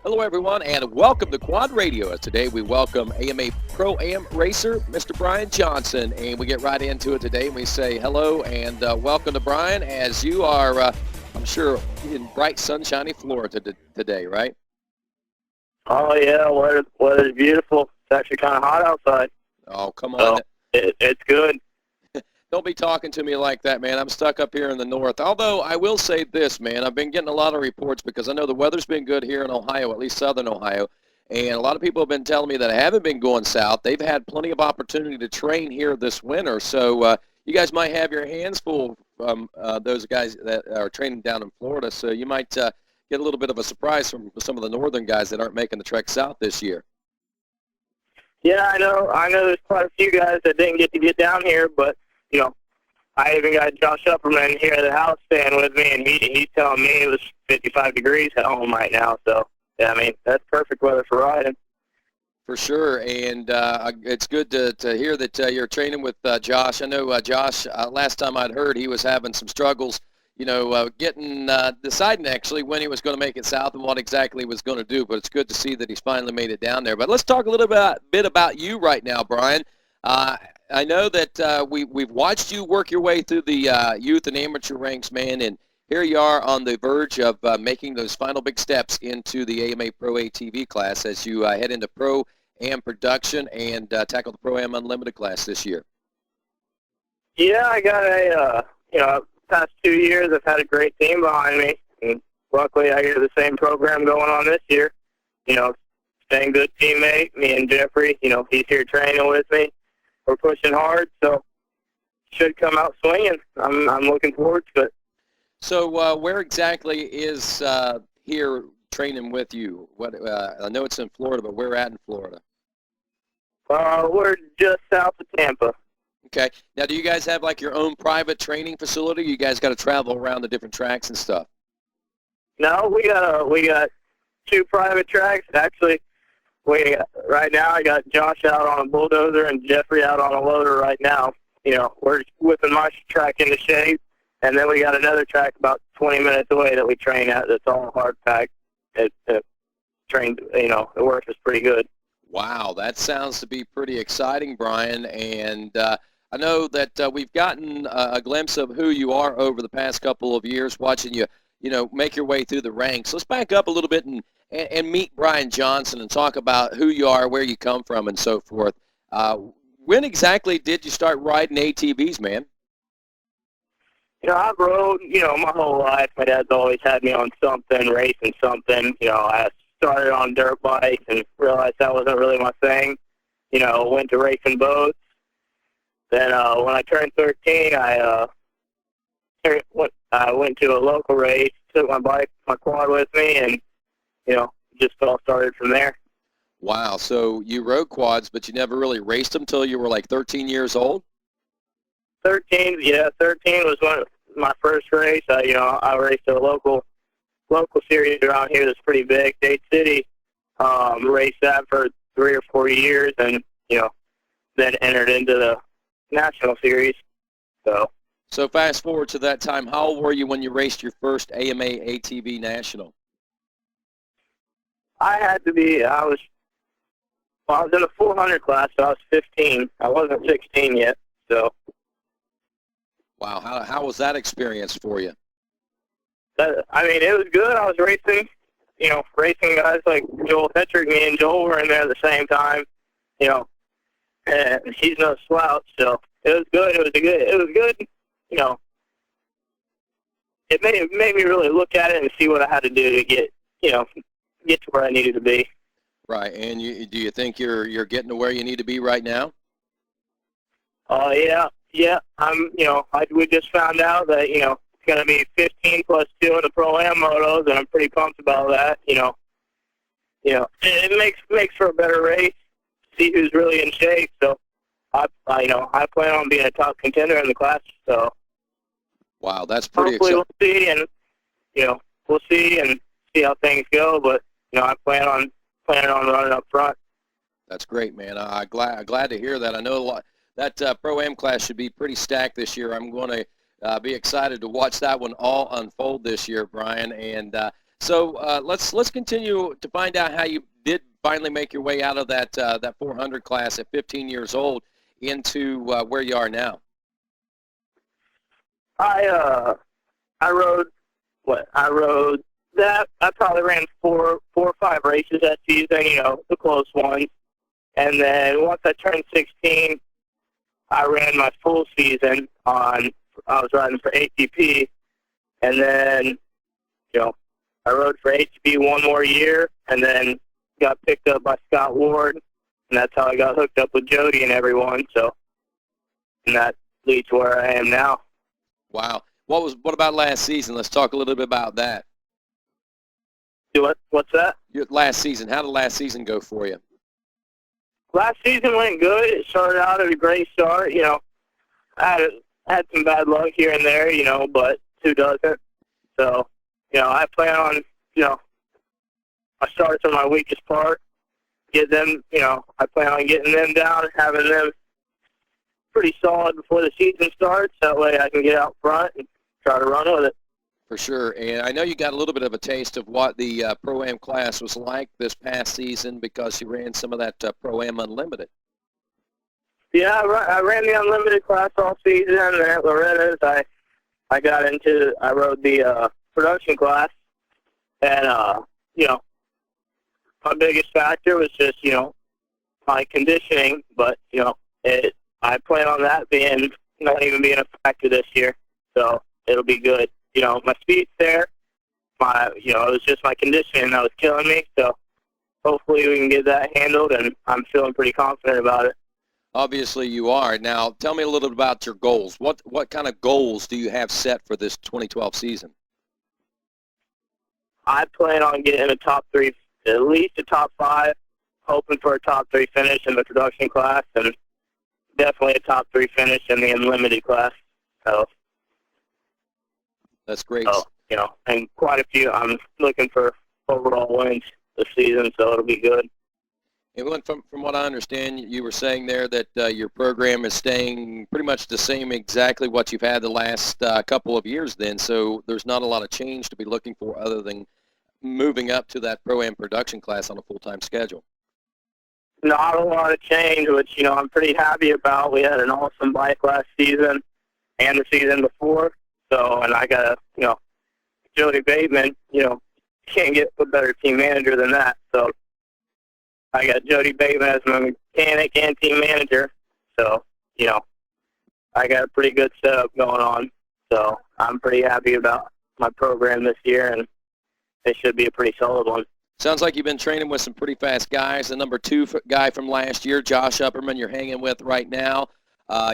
Hello, everyone, and welcome to Quad Radio. Today, we welcome AMA Pro-Am racer, Mr. Brian Johnson, and we get right into it today, and we say hello and welcome to Brian, as you are, I'm sure, in bright, sunshiny Florida today, right? Oh, yeah, weather's beautiful. It's actually kind of hot outside. Oh, come on. So it's good. Don't be talking to me like that, man. I'm stuck up here in the north. Although I will say this, man, I've been getting a lot of reports because I know the weather's been good here in Ohio, at least southern Ohio, and a lot of people have been telling me that I haven't been going south. They've had plenty of opportunity to train here this winter, so you guys might have your hands full from those guys that are training down in Florida, so you might get a little bit of a surprise from some of the northern guys that aren't making the trek south this year. Yeah, I know there's quite a few guys that didn't get down here, but, you know, I even got Josh Upperman here at the house staying with me, and he's telling me it was 55 degrees at home right now. So, yeah, I mean, that's perfect weather for riding. For sure, and it's good to hear that you're training with Josh. I know Josh, last time I'd heard, he was having some struggles, getting deciding actually when he was going to make it south and what exactly he was going to do, but it's good to see that he's finally made it down there. But let's talk a little bit about you right now, Brian. I know that we've watched you work your way through the youth and amateur ranks, man, and here you are on the verge of making those final big steps into the AMA Pro ATV class as you head into Pro-Am production and tackle the Pro-Am Unlimited class this year. Yeah, I got past 2 years I've had a great team behind me, and luckily I get the same program going on this year. Staying good teammate, me and Jeffrey, he's here training with me. We're pushing hard, so should come out swinging. I'm looking forward to it. So where exactly is here training with you? I know it's in Florida, but where at in Florida? We're just south of Tampa. Okay. Now, do you guys have like your own private training facility? You guys got to travel around the different tracks and stuff? No, we got 2 private tracks. Actually, right now I got Josh out on a bulldozer and Jeffrey out on a loader right now. We're whipping my track into shape, and then we got another track about 20 minutes away that we train at that's all hard packed. It trained, the work is pretty good. Wow, that sounds to be pretty exciting, Brian, and I know that we've gotten a glimpse of who you are over the past couple of years watching you, make your way through the ranks. Let's back up a little bit and meet Brian Johnson and talk about who you are, where you come from, and so forth. When exactly did you start riding ATVs, man? I've rode, my whole life. My dad's always had me on something, racing something. I started on dirt bikes and realized that wasn't really my thing. Went to racing boats. Then when I turned 13, I went to a local race, took my quad with me, and, just all started from there. Wow, so you rode quads, but you never really raced them until you were like 13 years old? 13 was my first race. I raced a local series around here that's pretty big, Dade City. Raced that for 3 or 4 years, and then entered into the national series. So fast forward to that time. How old were you when you raced your first AMA ATV national? I was in the 400 class, so I was 15. I wasn't 16 yet, so. Wow, how was that experience for you? It was good. I was racing, racing guys like Joel Hetrick. Me and Joel were in there at the same time, and he's no slouch, so it was good. It was good, It made me really look at it and see what I had to do to get to where I needed to be. Right, and do you think you're getting to where you need to be right now? Yeah. We just found out that it's going to be 15 plus 2 in the Pro-Am motos, and I'm pretty pumped about that. It makes for a better race. See who's really in shape. So I plan on being a top contender in the class. So wow, that's pretty hopefully exciting. we'll see and see how things go. But I plan on running up front. That's great, man. I'm glad to hear that. I know that Pro-Am class should be pretty stacked this year. I'm going to be excited to watch that one all unfold this year, Brian. And So let's continue to find out how you did finally make your way out of that 400 class at 15 years old into where you are now. I rode I rode that. I probably ran four or five races that season, the close ones. And then once I turned 16, I ran my full season I was riding for ATV. And then, I rode for ATV one more year and then got picked up by Scott Ward. And that's how I got hooked up with Jody and everyone. So, and that leads to where I am now. Wow. What about last season? Let's talk a little bit about that. What's that? Last season. How did last season go for you? Last season went good. It started out at a great start. I had some bad luck here and there, but who doesn't? So, I plan on, I started on my weakest part, get them, I plan on getting them down, having them pretty solid before the season starts. That way I can get out front and try to run with it. For sure. And I know you got a little bit of a taste of what the Pro-Am class was like this past season because you ran some of that Pro-Am Unlimited. Yeah, I ran the Unlimited class all season, and at Loretta's I rode the production class, and, my biggest factor was just, my conditioning, but, I plan on that not even being a factor this year, so it'll be good. My speed's there. It was just my conditioning that was killing me. So hopefully we can get that handled, and I'm feeling pretty confident about it. Obviously you are. Now, tell me a little bit about your goals. What kind of goals do you have set for this 2012 season? I plan on getting a top three, at least a top five, hoping for a top three finish in the production class, and definitely a top three finish in the Unlimited class. So. That's great. So, and quite a few. I'm looking for overall wins this season, so it'll be good. And from what I understand, you were saying there that your program is staying pretty much the same, exactly what you've had the last couple of years then, so there's not a lot of change to be looking for other than moving up to that Pro-Am production class on a full-time schedule. Not a lot of change, which, I'm pretty happy about. We had an awesome bike last season and the season before. So, and I got Jody Bateman, can't get a better team manager than that. So I got Jody Bateman as my mechanic and team manager. So, I got a pretty good setup going on. So I'm pretty happy about my program this year, and it should be a pretty solid one. Sounds like you've been training with some pretty fast guys. The number 2 guy from last year, Josh Upperman, you're hanging with right now.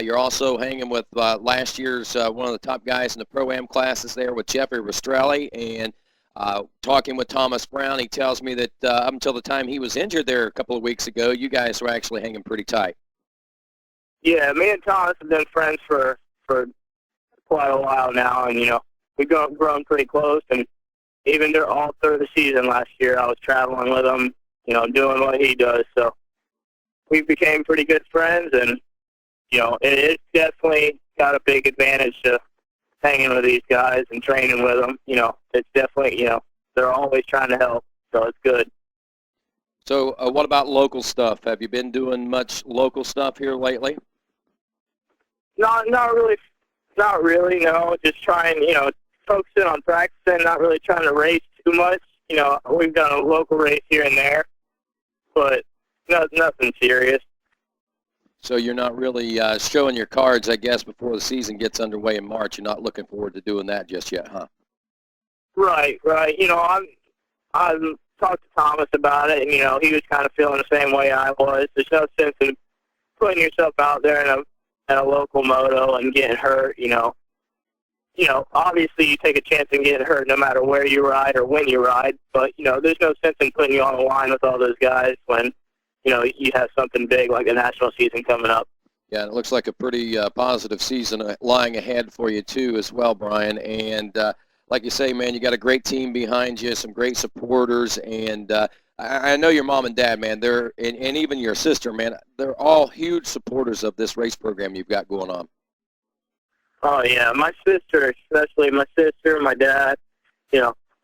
You're also hanging with last year's one of the top guys in the Pro-Am classes there with Jeffrey Rastrelli, and talking with Thomas Brown, he tells me that up until the time he was injured there a couple of weeks ago, you guys were actually hanging pretty tight. Yeah, me and Thomas have been friends for quite a while now, and, we've grown pretty close, and even all through the season last year, I was traveling with him, doing what he does, so we became pretty good friends, and it's definitely got a big advantage to hanging with these guys and training with them. It's definitely, they're always trying to help, so it's good. So what about local stuff? Have you been doing much local stuff here lately? Not really, no. Just trying, focusing on practicing, not really trying to race too much. We've done a local race here and there, but nothing serious. So you're not really showing your cards, I guess, before the season gets underway in March. You're not looking forward to doing that just yet, huh? Right. I've talked to Thomas about it, and, he was kind of feeling the same way I was. There's no sense in putting yourself out there in a local moto and getting hurt, Obviously you take a chance in getting hurt no matter where you ride or when you ride, but, there's no sense in putting you on the line with all those guys when you have something big like the national season coming up. Yeah, it looks like a pretty positive season lying ahead for you, too, as well, Brian. And like you say, man, you got a great team behind you, some great supporters. And I know your mom and dad, man, and even your sister, man, they're all huge supporters of this race program you've got going on. Oh, yeah, my sister, especially my sister, my dad,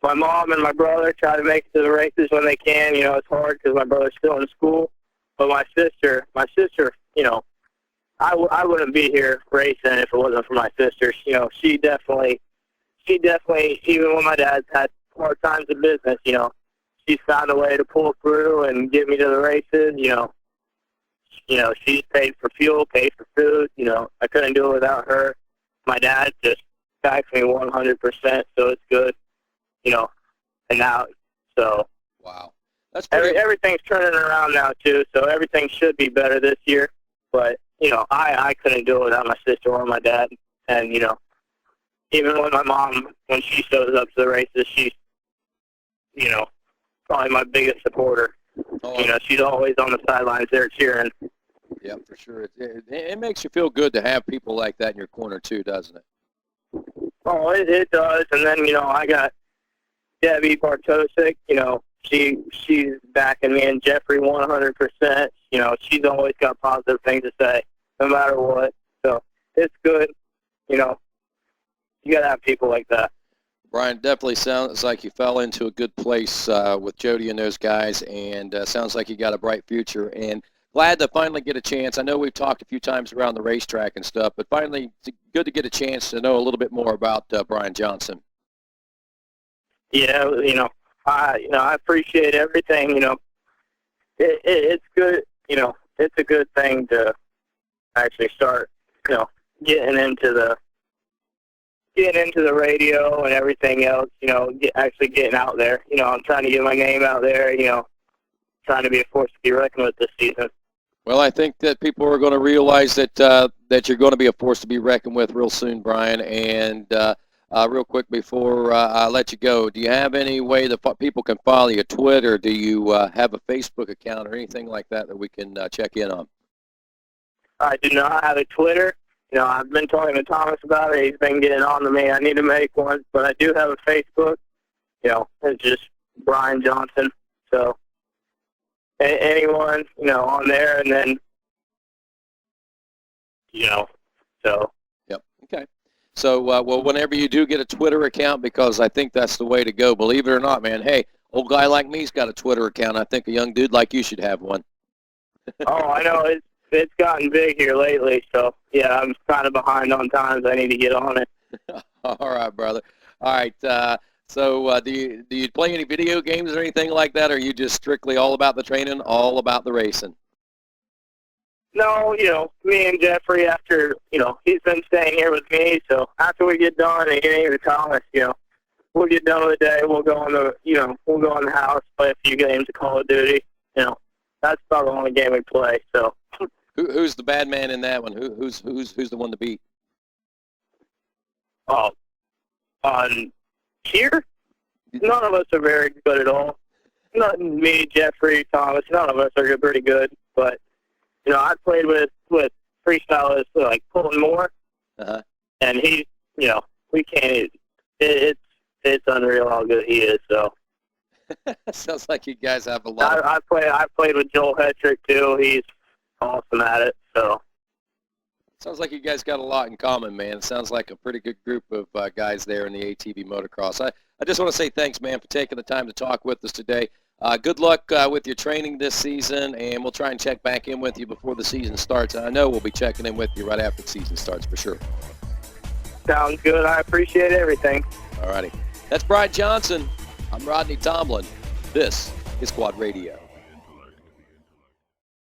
my mom and my brother try to make it to the races when they can. You know, it's hard because my brother's still in school. But my sister, you know, I wouldn't be here racing if it wasn't for my sister. You know, she definitely, even when my dad's had hard times in business, you know, she's found a way to pull through and get me to the races. You know, she's paid for fuel, paid for food. You know, I couldn't do it without her. My dad just backs me 100%, so it's good. You know, and now, so Wow. That's pretty. everything's turning around now too. So everything should be better this year. But you know, I couldn't do it without my sister or my dad. And you know, even when my mom, when she shows up to the races, she's, you know, probably my biggest supporter. Oh, You know, she's always on the sidelines there cheering. yeah, for sure. It makes you feel good to have people like that in your corner too, doesn't it? Oh, it does. And then, you know, I got Debbie Bartosik, you know, she's backing me, and Jeffrey 100%. You know, she's always got positive things to say, no matter what. So it's good. You know, you got to have people like that. Brian, definitely sounds like you fell into a good place with Jody and those guys, and sounds like you got a bright future. And glad to finally get a chance. I know we've talked a few times around the racetrack and stuff, but finally it's good to get a chance to know a little bit more about Brian Johnson. Yeah, you know, I appreciate everything. You know, it's good. You know, it's a good thing to actually start, you know, getting into the radio and everything else. You know, actually getting out there. You know, I'm trying to get my name out there. You know, trying to be a force to be reckoned with this season. Well, I think that people are going to realize that that you're going to be a force to be reckoned with real soon, Brian. And real quick before I let you go, do you have any way that people can follow you? Twitter? Do you have a Facebook account or anything like that that we can check in on? I do not have a Twitter. You know, I've been talking to Thomas about it. He's been getting on to me. I need to make one, but I do have a Facebook. You know, it's just Brian Johnson. So anyone, you know, on there, and then, you know, so. Yep. Okay. So, well, whenever you do get a Twitter account, because I think that's the way to go. Believe it or not, man. Hey, old guy like me's got a Twitter account. I think a young dude like you should have one. Oh, I know. It's gotten big here lately, so, yeah, I'm kind of behind on times. I need to get on it. All right, brother. All right. So do you play any video games or anything like that, or are you just strictly all about the training, all about the racing? No, you know, me and Jeffrey, after, you know, he's been staying here with me, so after we get done and getting to Thomas, you know, we'll get done with the day, we'll go in the house, play a few games of Call of Duty. You know, that's about the only game we play, so. Who's the bad man in that one? Who's the one to beat? Oh, here, none of us are very good at all. Not me, Jeffrey, Thomas, none of us are pretty good. But, you know, I played with freestylists like Pulling Moore, and he, you know, we can't. It's unreal how good he is. So. Sounds like you guys have a lot. I played with Joel Hetrick too. He's awesome at it. So. Sounds like you guys got a lot in common, man. It sounds like a pretty good group of guys there in the ATV motocross. I just want to say thanks, man, for taking the time to talk with us today. Good luck with your training this season, and we'll try and check back in with you before the season starts. And I know we'll be checking in with you right after the season starts for sure. Sounds good. I appreciate everything. All righty. That's Brian Johnson. I'm Rodney Tomlin. This is Quad Radio.